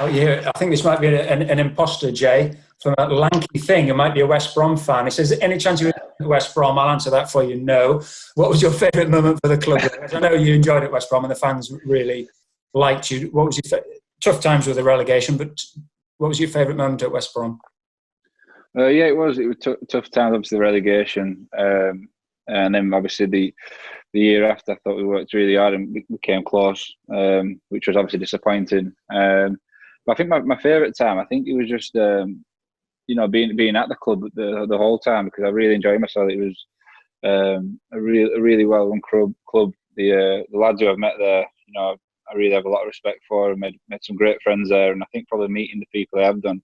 Oh, yeah, I think this might be an imposter, Jay, from a lanky thing. It might be a West Brom fan. He says, any chance you were at West Brom? I'll answer that for you, no. What was your favourite moment for the club? I know you enjoyed it at West Brom and the fans really liked you. What was your tough times with the relegation, but what was your favourite moment at West Brom? Yeah, it was. It was tough times, obviously, the relegation. And then, obviously, the year after, I thought we worked really hard and we came close, which was obviously disappointing. But I think my favourite time, I think it was just, being at the club the whole time, because I really enjoyed myself. It was a really well-run club. The lads who I've met there, I really have a lot of respect for, and made some great friends there. And I think probably meeting the people I have done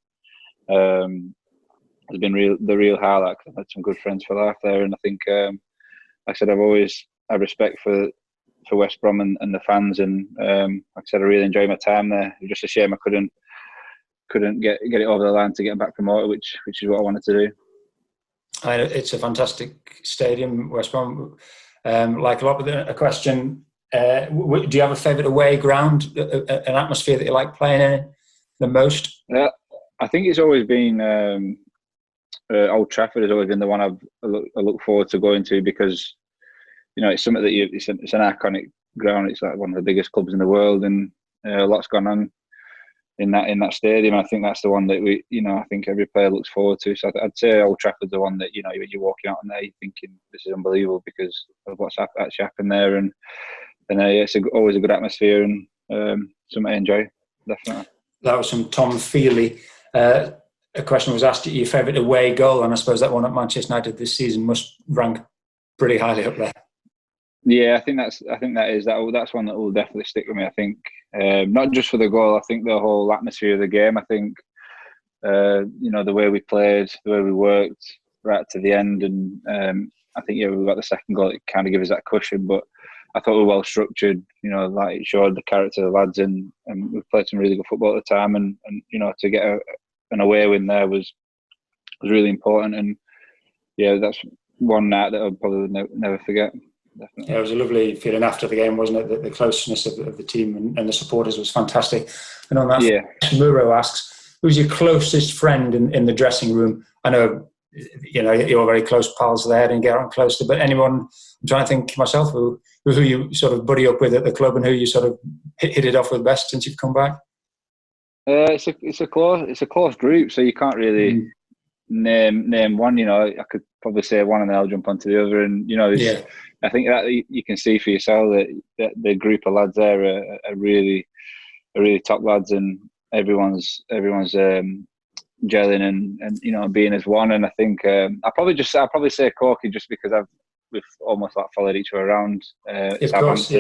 has been the real highlight. I've had some good friends for life there, and I think, like I said, I've always had respect for West Brom and the fans, and like I said, I really enjoyed my time there. It was just a shame I couldn't get it over the line to get back promoted, which is what I wanted to do. It's a fantastic stadium, West Brom. Like a lot, but a question: do you have a favourite away ground, an atmosphere that you like playing in the most? Yeah, I think it's always been Old Trafford has always been the one I look forward to going to, because it's something that it's an iconic ground. It's like one of the biggest clubs in the world, and a lot's gone on in that stadium. I think that's the one that I think every player looks forward to. So I'd say Old Trafford's the one that you're walking out on there, you're thinking this is unbelievable because of what's actually happened there, and it's always a good atmosphere and something I enjoy, definitely. That was from Tom Feely. A question was asked, your favourite away goal, and I suppose that one at Manchester United this season must rank pretty highly up there. Yeah, I think that's one that will definitely stick with me. I think not just for the goal. I think the whole atmosphere of the game. I think the way we played, the way we worked right to the end, and I think we got the second goal. It kind of gave us that cushion, but I thought we were well structured. Like it showed the character of the lads, and we played some really good football at the time. And to get an away win there was really important. And yeah, that's one night that I'll probably never forget. Definitely. Yeah, it was a lovely feeling after the game, wasn't it? The closeness of the team and the supporters was fantastic. And on that, yeah. Muro asks, who's your closest friend in the dressing room? I know, you're very close pals there and get on close to, but anyone, I'm trying to think myself, who you sort of buddy up with at the club and who you sort of hit it off with best since you've come back? It's a close group, so you can't really name one. I could probably say one and then I'll jump onto the other, and I think that you can see for yourself that the group of lads there are really top lads, and everyone's gelling and being as one. And I think I'll probably say Corky, just because we've almost like followed each other around. Of course,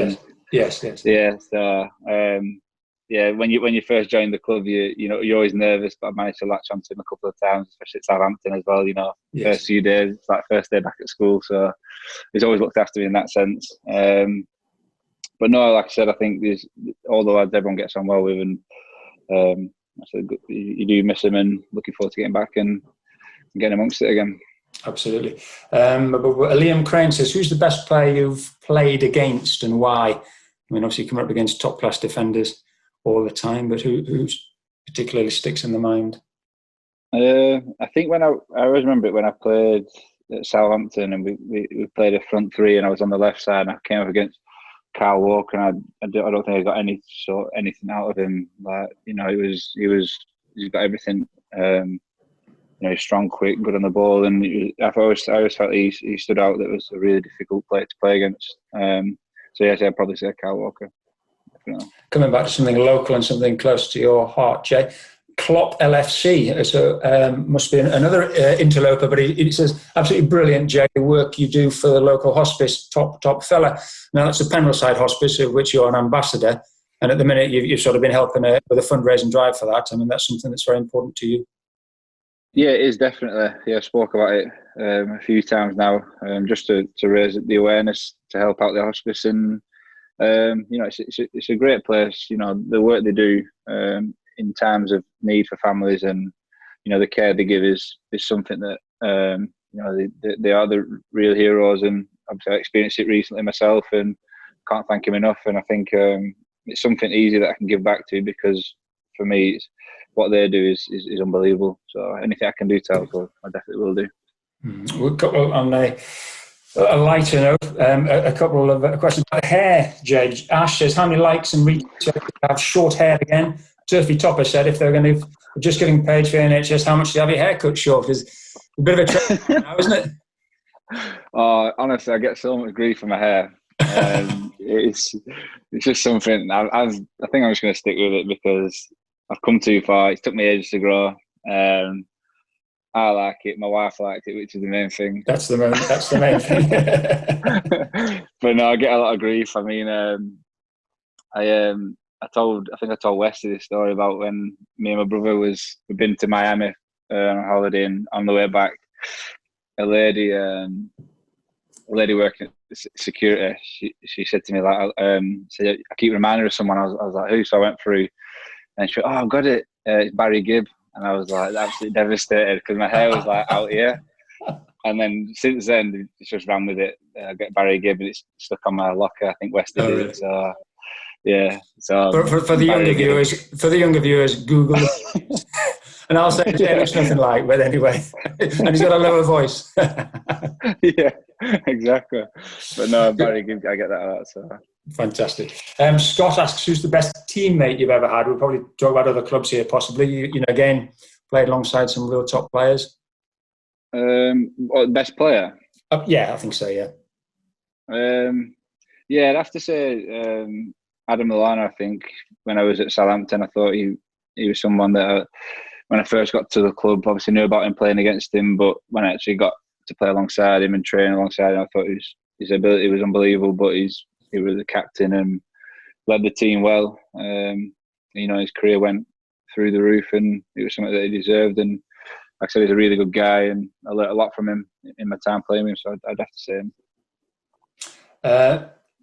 yes. Yeah. So when you first join the club, you're always nervous, but I managed to latch onto him a couple of times, especially at Southampton as well. Yes. First few days, it's like first day back at school, so he's always looked after me in that sense. But no, like I said, I think there's all the lads everyone gets on well with, and you do miss him, and looking forward to getting back and getting amongst it again. Absolutely. Liam Crane says, who's the best player you've played against and why? I mean, obviously you come up against top class defenders all the time, but who particularly sticks in the mind? I think I always remember it when I played at Southampton, and we played a front three, and I was on the left side, and I came up against Kyle Walker, and I don't think I got anything out of him. Like, he's got everything. He's strong, quick, good on the ball, and I always felt he stood out. That was a really difficult player to play against. So yes, I'd probably say Kyle Walker. Definitely. Coming back to something local and something close to your heart, Jay. Klopp LFC, so must be another interloper, but he says, absolutely brilliant, Jay, the work you do for the local hospice, top fella. Now, it's a Penrith hospice, of which you're an ambassador, and at the minute you've sort of been helping with a fundraising drive for that. I mean, that's something that's very important to you. Yeah, it is, definitely. Yeah, I spoke about it a few times now, just to raise the awareness, to help out the hospice, and it's a great place. The work they do in times of need for families, and the care they give is something that they are the real heroes. And obviously I experienced it recently myself, and can't thank him enough. And I think it's something easy that I can give back to, because for me, what they do is unbelievable. So anything I can do to help, I definitely will do. We've got on a lighter note, a couple of questions about hair, Jay. Ash says, how many likes and retweets have short hair again? Turfy Topper said, if they're going to just getting paid for NHS, how much do you have your hair cut short? It's a bit of a trend now, isn't it? Oh, honestly, I get so much grief for my hair. It's just something. I think I'm just going to stick with it because I've come too far. It took me ages to grow. I like it. My wife liked it, which is the main thing. That's the main thing. But no, I get a lot of grief. I mean, I think I told Westy this story about when me and my brother we'd been to Miami on holiday, and on the way back, a lady working at security, she said to me, like, I keep reminding her of someone. I was like, who? So I went through, and she went, oh, I've got it. It's Barry Gibb. And I was like absolutely devastated because my hair was like out here. And then since then, it's just ran with it. I get Barry Gibb, and it's stuck on my locker. I think Westy did it. So yeah. So for the younger viewers, Google it. And I'll say Jay looks nothing like, but anyway, and he's got a lower voice. Yeah, exactly. But no, Barry Gibb, I get that a lot. So fantastic. Scott asks, who's the best teammate you've ever had? We'll probably talk about other clubs here, possibly. You know, again, played alongside some real top players. Best player? Yeah, I think so. Yeah. Yeah, I'd have to say Adam Lallana. I think when I was at Southampton, I thought he was someone that when I first got to the club, obviously knew about him, playing against him, but when I actually got to play alongside him and train alongside him, I thought his ability was unbelievable. But he was the captain and led the team well. You know, his career went through the roof, and it was something that he deserved. And like I said, he's a really good guy, and I learned a lot from him in my time playing him. So I'd have to say him.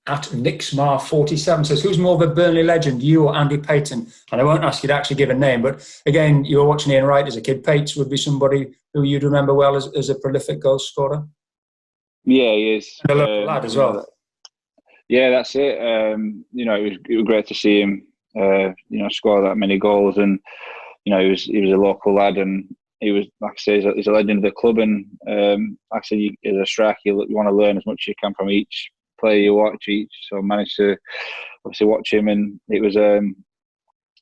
At Nixmar47 says, who's more of a Burnley legend, you or Andy Payton? And I won't ask you to actually give a name, but again, you were watching Ian Wright as a kid. Pates would be somebody who you'd remember well as a prolific goal scorer. Yeah, he is. And a local lad as well. Yeah, that's it. You know, it was great to see him, score that many goals, and you know, he was a local lad, and he was, like I say, he's a legend of the club. And like I said, as a striker, you want to learn as much as you can from each player you watch. So I managed to obviously watch him, and it was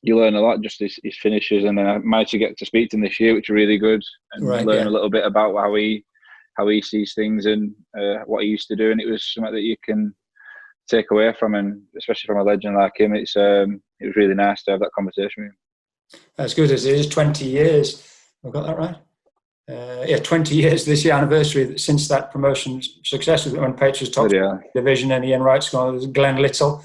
you learn a lot, just his finishes, and then I managed to get to speak to him this year, which is really good, and learn a little bit about how he sees things and what he used to do, and it was something that you can take away from him, especially from a legend like him. It was really nice to have that conversation with him. That's good. It is 20 years. I've got that right. 20 years this year anniversary since that promotion success when Pates was top division and Ian Wright's gone. There's Glenn Little.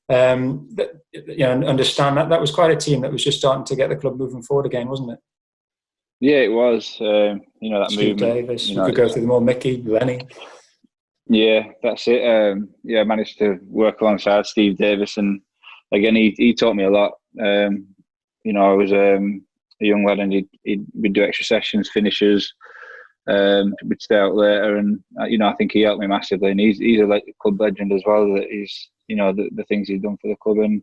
Understand that was quite a team that was just starting to get the club moving forward again, wasn't it? Yeah, it was. That Steve movement. Davis. You could go through them all. Mickey, Lenny. Yeah, that's it. I managed to work alongside Steve Davis, and again, he taught me a lot. I was a young lad, and we'd do extra sessions, finishes. We'd stay out later, and I think he helped me massively. And he's a club legend as well. That he's the things he's done for the club. And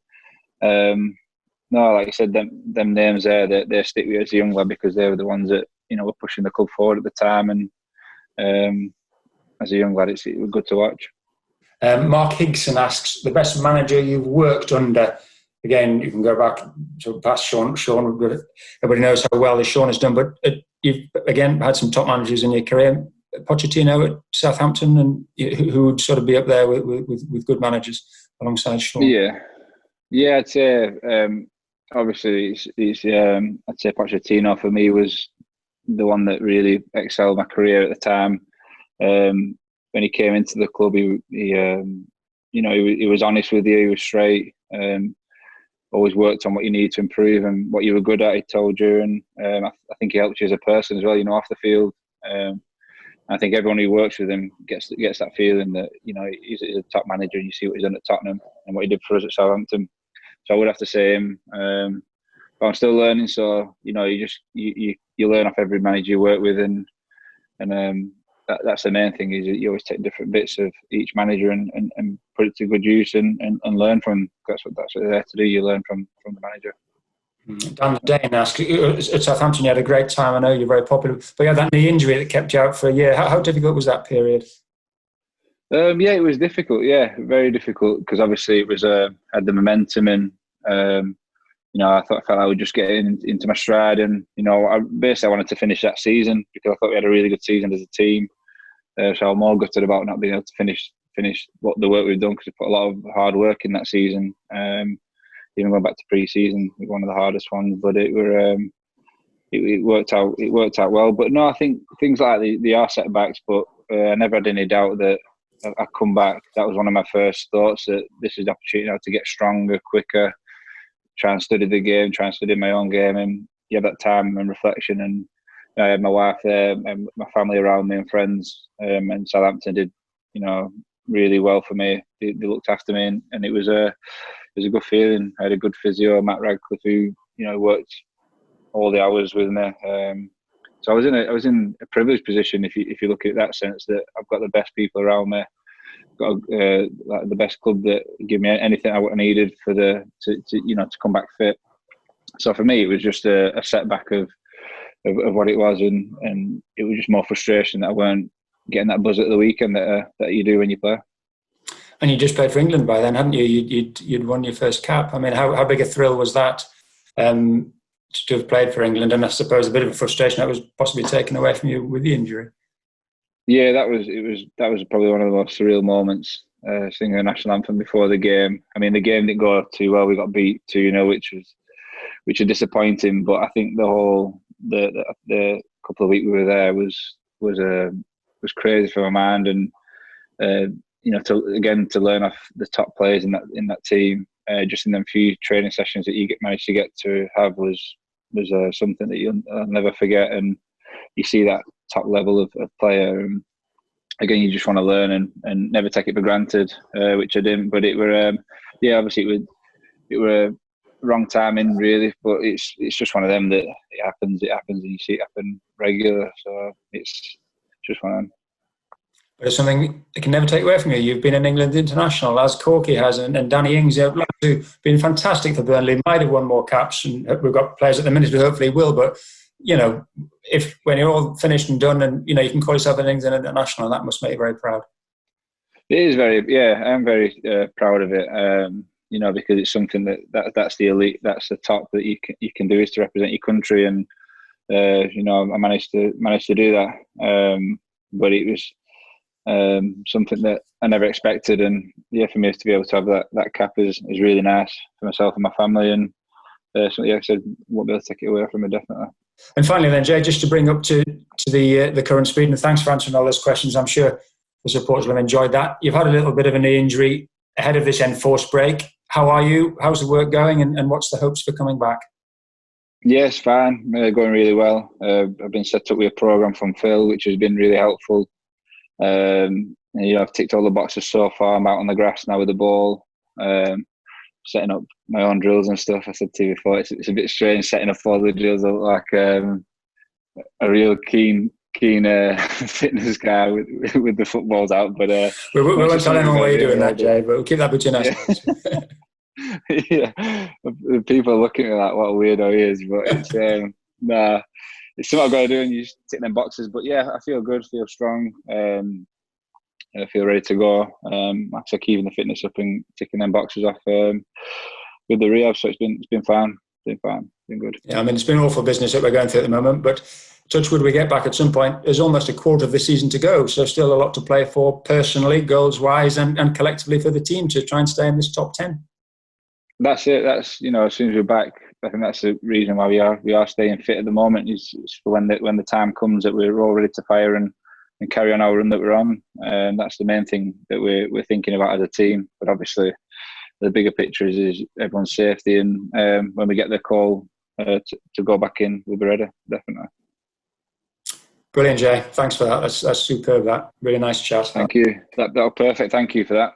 like I said, them names there, they stick with you as a young lad because they were the ones that were pushing the club forward at the time. And as a young lad, it was good to watch. Mark Higson asks, the best manager you've worked under. Again, you can go back to past Sean. Everybody knows how well Sean has done, but you've again had some top managers in your career. Pochettino at Southampton, and who would sort of be up there with good managers alongside Sean? Yeah, I'd say obviously I'd say Pochettino for me was the one that really excelled my career at the time. When he came into the club, he was honest with you. He was straight. Always worked on what you need to improve and what you were good at. He told you, and I think he helped you as a person as well. Off the field. I think everyone who works with him gets that feeling that he's a top manager, and you see what he's done at Tottenham and what he did for us at Southampton. So I would have to say him. But I'm still learning, so you learn off every manager you work with, and that's the main thing, is that you always take different bits of each manager and put it to good use and learn from. That's what they're there to do. You learn from the manager. Dan the Dane asked, at Southampton you had a great time, I know you're very popular, but you had that knee injury that kept you out for a year. How difficult was that period? Yeah, it was difficult. Yeah, very difficult because obviously it was had the momentum and I felt I would just get into my stride and I wanted to finish that season because I thought we had a really good season as a team. So I'm more gutted about not being able to finish what the work we've done because we put a lot of hard work in that season. Even going back to pre-season, one of the hardest ones, but it worked out. It worked out well. But no, I think things like they are setbacks, but I never had any doubt that I'd come back. That was one of my first thoughts, that this is the opportunity now to get stronger, quicker, try and study the game, try and study my own game, and you have that time and reflection. And I had my wife there and my family around me and friends, and Southampton did, really well for me. They looked after me, and it was a good feeling. I had a good physio, Matt Radcliffe, who worked all the hours with me. So I was in a privileged position if you look at that sense, that I've got the best people around me, got the best club that give me anything I needed to come back fit. So for me, it was just a setback of what it was, and it was just more frustration that I weren't getting that buzz at the weekend that you do when you play. And you just played for England by then, hadn't you? You'd won your first cap. I mean, how big a thrill was that to have played for England? And I suppose a bit of a frustration that was possibly taken away from you with the injury. Yeah, that was probably one of the most surreal moments. Singing the national anthem before the game. I mean, the game didn't go too well. We got beat 2-0, which was disappointing. But I think the couple of weeks we were there was crazy for my mind, and to learn off the top players in that team, just in them few training sessions that you managed to get to have was something that you'll never forget. And you see that top level of player, and again, you just want to learn and never take it for granted, which I didn't. But it were obviously it were wrong timing really, but it's just one of them that it happens, and you see it happen regular. So it's just one of them. But it's something it can never take away from you. You've been an England international, as Corky has, and Danny Ings, who've been fantastic for Burnley, might have won more caps, and we've got players at the minute who hopefully will. But if when you're all finished and done, and you can call yourself an England international, that must make you very proud. It is I'm very proud of it. Because it's something that's the elite, that's the top that you can do, is to represent your country, and I managed to do that. But it was something that I never expected, and for me to be able to have that cap is really nice for myself and my family, and something I said won't be able to take it away from me, definitely. And finally then, Jay, just to bring up to the current speed, and thanks for answering all those questions. I'm sure the supporters will have enjoyed that. You've had a little bit of a knee injury ahead of this enforced break. How are you? How's the work going, and what's the hopes for coming back? Yes, fine. Going really well. I've been set up with a program from Phil, which has been really helpful. I've ticked all the boxes so far. I'm out on the grass now with the ball, setting up my own drills and stuff. I said to you before, it's a bit strange setting up all the drills. I look like a real keen fitness guy with the footballs out. But we won't tell anyone why you're doing that, Jay, but we'll keep that between us. Yeah, people are looking at me like what a weirdo he is, but it's it's something I've got to do, and you just tick them boxes. But yeah, I feel good, feel strong, and I feel ready to go. After keeping the fitness up and ticking them boxes off with the rehab, so it's been fine. Been good. Yeah, I mean, it's been awful business that we're going through at the moment, but touch wood, we get back at some point. There's almost a quarter of the season to go, so still a lot to play for personally, goals-wise, and collectively for the team to try and stay in this top 10. That's it. That's as soon as we're back, I think that's the reason why we are staying fit at the moment. Is for when the time comes that we're all ready to fire and carry on our run that we're on, and that's the main thing that we're thinking about as a team. But obviously, the bigger picture is everyone's safety, and when we get the call to go back in, we'll be ready, definitely. Brilliant, Jay. Thanks for that. That's superb. That really nice chat. Thank you. That was perfect. Thank you for that.